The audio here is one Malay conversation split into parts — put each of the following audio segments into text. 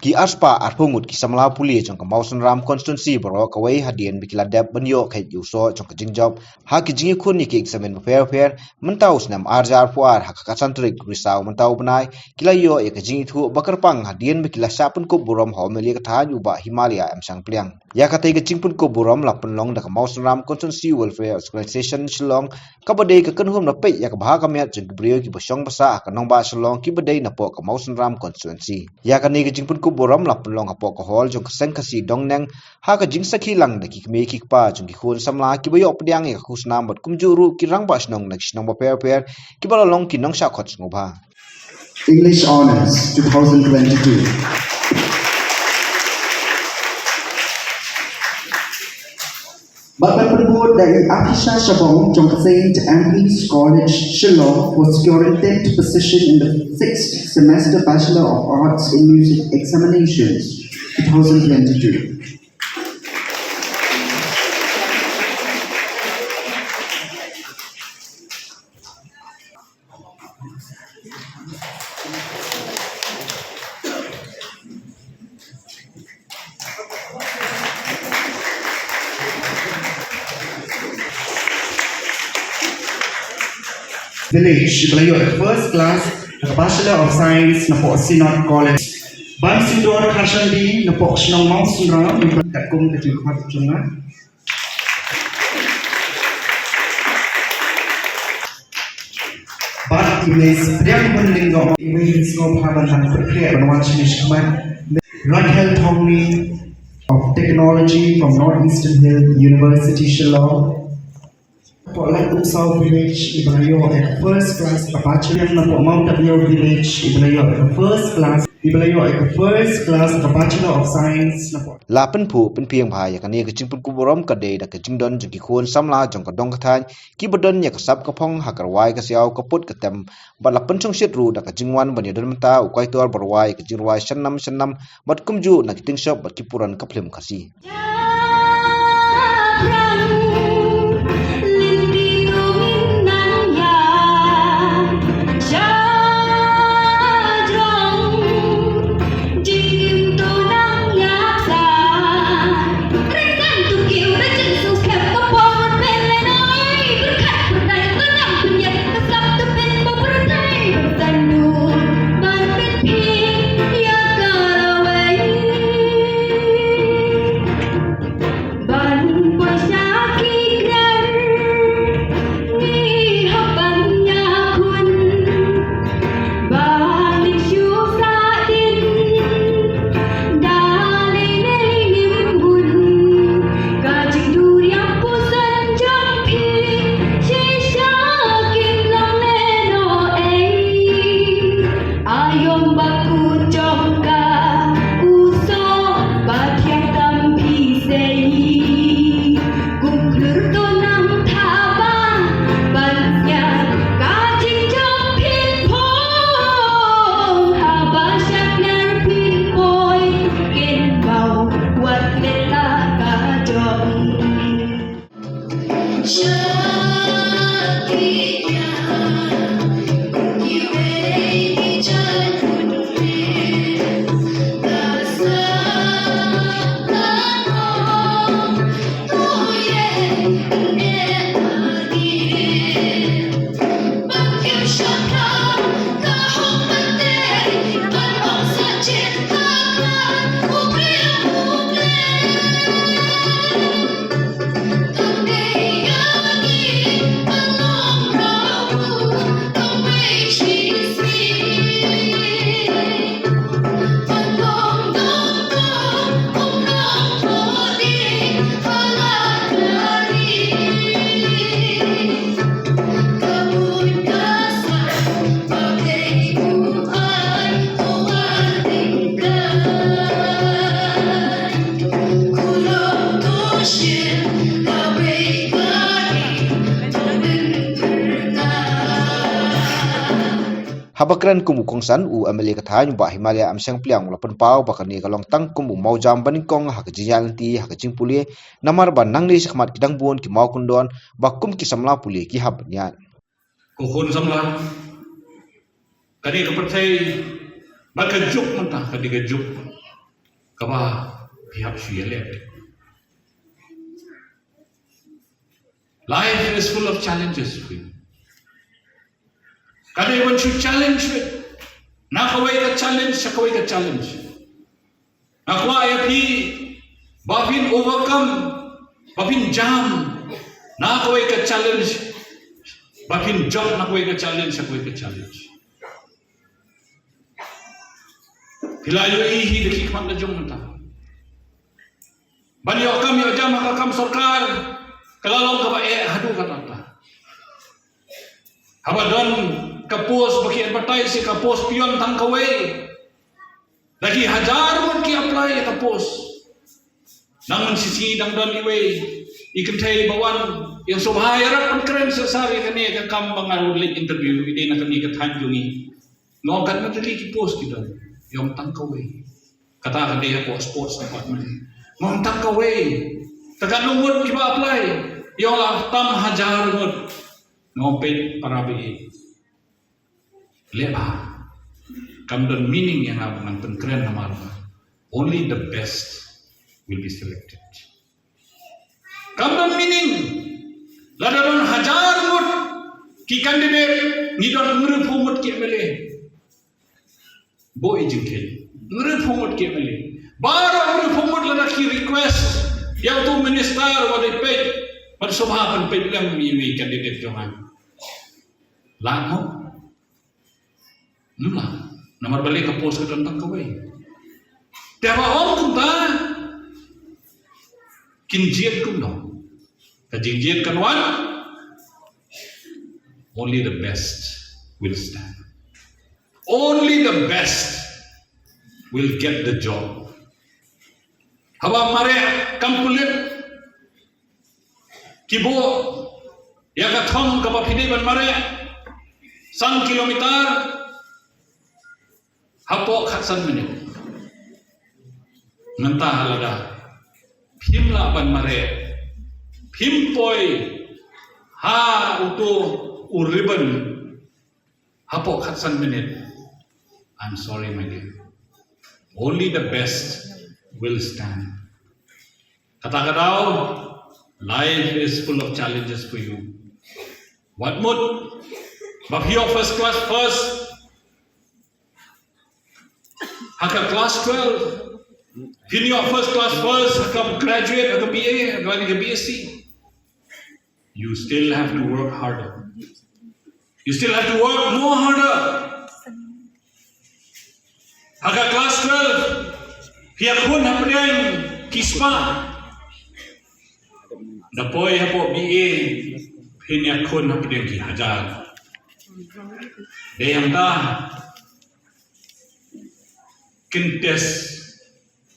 ki aspa arpungut ki samla puli jong ka Mausan Ram constituency boro kawai hadien bikila dab banyo kait yuso jong ka jingjop ha ki jingi khun ni ki examen fair mentau snam arjar puar ha ka santrik risau mentau benai kila yo e ka jingi thu bakar pang hadien bikila sapun ko burom homeli ka tha yuba Himalaya amsang pliang ya ka tai ka jingpun ko burom lapun long da ka Mausan Ram constituency welfare organization Shillong ka badai ka kanhum na pe ya ka bha ka met jong brio ki bosong basa ka nong ba Shillong ki badai na po ka Mausan Ram constituency ya ka ni ka jingpun ko boram lapun long apo ko hol jong seng kasi dong neng ha ka jing sakhi lang da ki me ki pa jong ki khun samla ki bayo pdiang e khusna bat kumjuru ki rang ba snong nak snong ba per ki bala long ki nong sha khot ngoba English Honours 2022. Bapak Perbud dari Afisha Shabong Jong Saint Andrews College, Shillong was securing 10th position in the 6th semester Bachelor of Arts in Music examinations 2022. Village, belajar first class, Bachelor of Science, napok Synod College. Ban Sindor Khashandi, napok Shnong Mausan Ram, kat kum kecil kuat cunga. Ban Iblis, Priang Bundingo, Iblis Ngo Paban Han Perkriya Banwan Shinish Kaman, Rakhel Thongni of Technology from Northeastern Hill University, Shillong. Like Upsal Village, Ibalayo at first class, a bachelor of Mount Abiyo Village, Ibalayo at first class, Ibalayo at first class, a bachelor of science. Lapan pu pen piang bha ya kani ka jingpun ku borom ka de da ka jingdon jong ki khun samla jong ka dong ka than ki bodon ya ka sap ka phong ha karwai ka siaw ka put ka tem ba lapan chung shit ru da ka jingwan ban yadon mata u kai tor barwai ka jingwai shanam bat kumju na ki ting shop bat ki puran ka phlim khasi Habakran kumu kongsan u ameli ka tha ba Himalaya amsang pliang lapan pau bakani ka long tang kumu maujam banikong ha ka jiyan ti ha ka jingpuli namar ban nang ni sakmat kidang buon ki mau kundon bakum ki samla puli ki habnya ko khun samla kani ka pathai ba ka juk man ta kani ka juk kaba pihak syuele. Life is full of challenges for you. Kada when you challenge it, nakaway ka challenge, sakaway ka challenge. Nakwa ayapi, bapin overcome, bapin jam, nakaway ka challenge, bapin jump, nakaway ka challenge, sakaway ka challenge. Hilayo ihi dekikmat na jom mata. Banyo kami jam makakam sarkar, kalalong ka ba hadu katata. Habadon kapos baki advertise kapos pion tangkaway. Lagi hajar mon ki apply kapos. Nang sisi dang don iwe ikentay bawan yang subhayarap pun keren sesari kani ka kam bangarulit interview ide na kani ka tanjungi. Ngogat na tali ki post kita. Yang tangkaway. Kata ka dia po sports department. Ngong tangkaway. Tagalungod ki ba apply. Yung tam hajar mon. Ngopet parabi. Leba. Kamdon meaning yang abang keren nama. Only the best will be selected. Kamdon meaning. Ladaron hajar mon. Ki candidate ngidon ngurupumut ki mele. Bo ijingkel. Ngurupumut ki mele. Bara ngurupumut lada ki request. Yang tu minister wadai pej. Persubhapan pej lang miwi candidate johan. Lano. Nula. Nomor balik ke pos ke tentang kawai. Tiapa orang kunta. Kinjiat kum dong. Kajinjiat kanwan. Only the best will stand. Only the best will get the job. Haba mare kampulit. Kibo. Ya kathong kapapide ban mare. 1 kilometer. Hapok haksan menit. Ngentah halada. Pimla ban mare. Pimpoi. Ha utu uriban. Hapok haksan menit. I'm sorry my dear. Only the best will stand. Kata-katau, life is full of challenges for you. What mood? Bapio first class first. Haka class 12. Pinyo first class first. Haka graduate. Haka BA. Haka BSc. You still have to work harder. You still have to work more harder. Haka class 12. Piyakun hapdeng kispa. Dapoy hapo BA. Pinyakun hapdeng ki hajar. Deyang ta kintes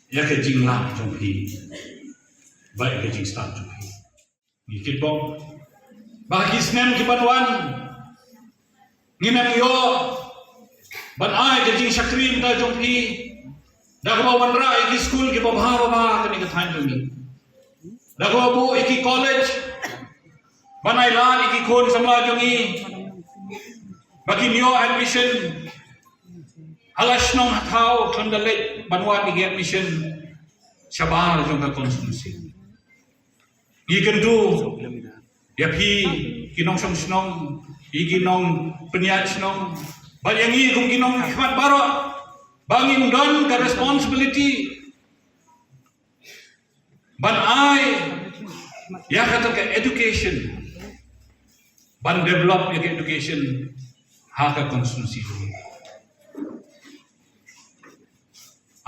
ya ke jingla jong hi baik ke jing start jong hi ngikit bong bagi snem ki banwan nginem yo ban ai ke jing sakrim ta jong hi dak ba wan ra ki school ki babha ba kani ka thain jong hi dak ba bu iki college ban ai lan iki khon samla jong hi bagi new admission halas nong hatau kandalit banwat igi admission sabar jong ka constituency you do yapi kinong snong igi nong penyat snong bayangi kung kinong hikmat baro bangin don ka responsibility ban ai ya kata ka education ban develop igi education haka konstitusi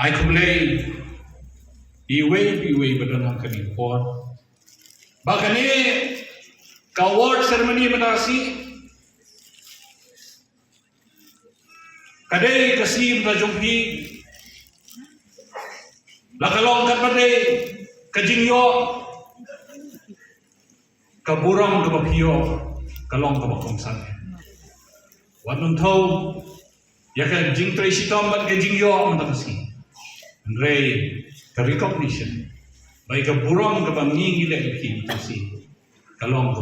I kumlay iwe badan ang kaning por bagani ka award ceremony madasi kadai kasim na jonghi lakalong kat badai kajingyo kaburang kabapiyo kalong kabakongsan Wanun tau ya kan jing tracy tombat ke jing yo mentakasi Andre ke recognition baik ke burong ke banging ile ke kasi kalong ke